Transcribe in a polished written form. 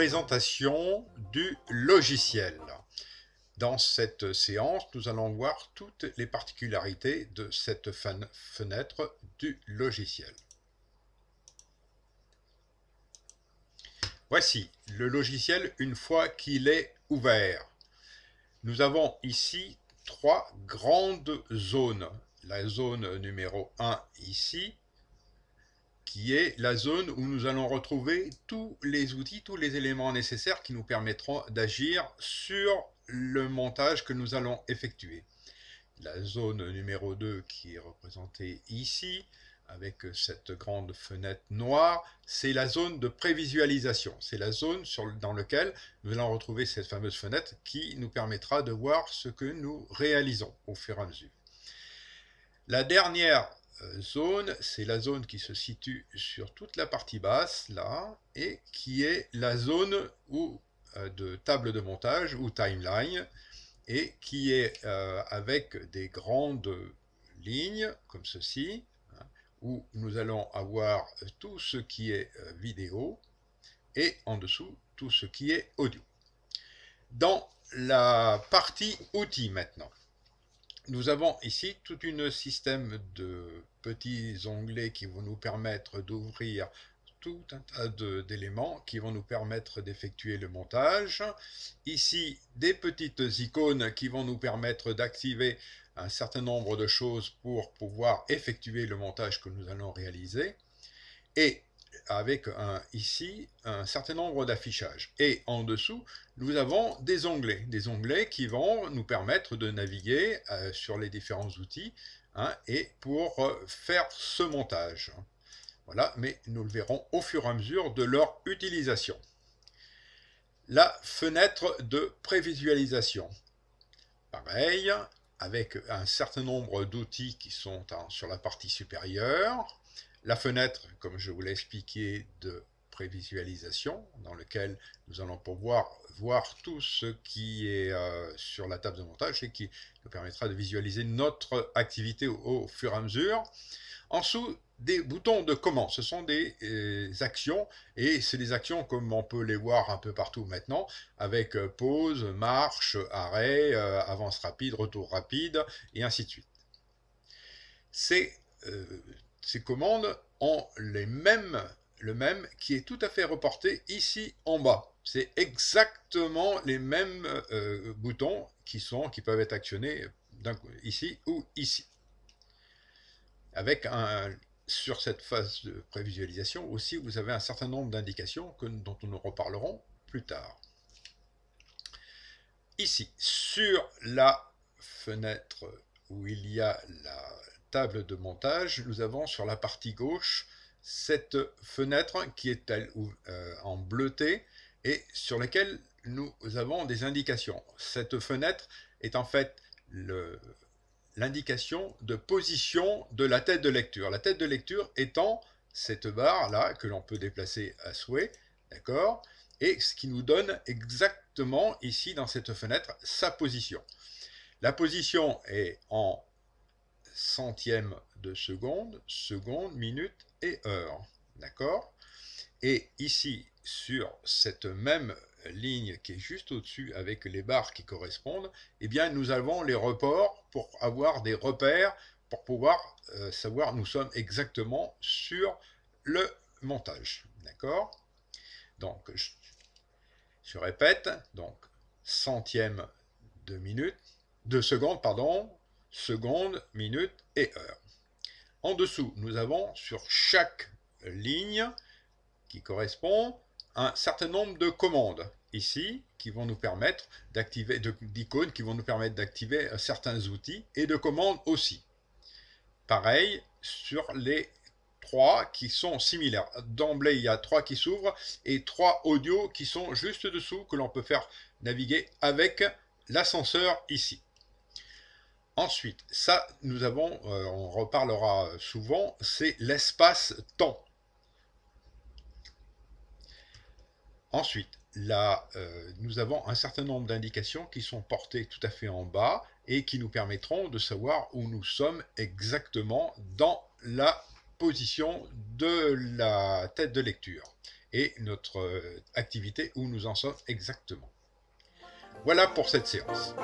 présentation du logiciel. Dans cette séance, nous allons voir toutes les particularités de cette fenêtre du logiciel. Voici le logiciel une fois qu'il est ouvert. Nous avons ici trois grandes zones. La zone numéro 1 ici, qui est la zone où nous allons retrouver tous les outils, tous les éléments nécessaires qui nous permettront d'agir sur le montage que nous allons effectuer. La zone numéro 2 qui est représentée ici, avec cette grande fenêtre noire, c'est la zone de prévisualisation. C'est la zone dans laquelle nous allons retrouver cette fameuse fenêtre qui nous permettra de voir ce que nous réalisons au fur et à mesure. La dernière zone, c'est la zone qui se situe sur toute la partie basse, là, et qui est la zone de table de montage ou timeline, et qui est avec des grandes lignes, comme ceci, hein, où nous allons avoir tout ce qui est vidéo, et en dessous, tout ce qui est audio. Dans la partie outils maintenant, nous avons ici tout un système de petits onglets qui vont nous permettre d'ouvrir tout un tas d'éléments qui vont nous permettre d'effectuer le montage. Ici, des petites icônes qui vont nous permettre d'activer un certain nombre de choses pour pouvoir effectuer le montage que nous allons réaliser. Et avec ici un certain nombre d'affichages. Et en dessous, nous avons des onglets qui vont nous permettre de naviguer sur les différents outils et pour faire ce montage. Voilà, mais nous le verrons au fur et à mesure de leur utilisation. La fenêtre de prévisualisation. Pareil, avec un certain nombre d'outils qui sont sur la partie supérieure. La fenêtre, comme je vous l'ai expliqué, de prévisualisation, dans lequel nous allons pouvoir voir tout ce qui est sur la table de montage et qui nous permettra de visualiser notre activité au fur et à mesure. En dessous, des boutons de commande, ce sont des actions, et c'est des actions comme on peut les voir un peu partout maintenant, avec pause, marche, arrêt, avance rapide, retour rapide, et ainsi de suite. Ces commandes ont le même qui est tout à fait reporté ici en bas. C'est exactement les mêmes boutons qui peuvent être actionnés ici ou ici. Avec sur cette phase de prévisualisation aussi, vous avez un certain nombre d'indications dont nous reparlerons plus tard. Ici, sur la fenêtre où il y a la table de montage, nous avons sur la partie gauche cette fenêtre qui est en bleuté et sur laquelle nous avons des indications. Cette fenêtre est en fait l'indication de position de la tête de lecture. La tête de lecture étant cette barre là que l'on peut déplacer à souhait, d'accord, et ce qui nous donne exactement ici dans cette fenêtre sa position. La position est en centièmes de seconde, minute et heure, d'accord. Et ici, sur cette même ligne qui est juste au-dessus avec les barres qui correspondent, eh bien, nous avons les reports pour avoir des repères, pour pouvoir savoir nous sommes exactement sur le montage, d'accord. Donc, je répète, donc centièmes de minute, de seconde, pardon, seconde, minute et heure. En dessous, nous avons sur chaque ligne qui correspond un certain nombre de commandes ici qui vont nous permettre d'activer, d'icônes qui vont nous permettre d'activer certains outils et de commandes aussi. Pareil sur les trois qui sont similaires. D'emblée, il y a trois qui s'ouvrent et trois audios qui sont juste dessous que l'on peut faire naviguer avec l'ascenseur ici. Ensuite, ça, nous avons, on reparlera souvent, c'est l'espace-temps. Ensuite, là, nous avons un certain nombre d'indications qui sont portées tout à fait en bas et qui nous permettront de savoir où nous sommes exactement dans la position de la tête de lecture. et notre activité où nous en sommes exactement. Voilà pour cette séance.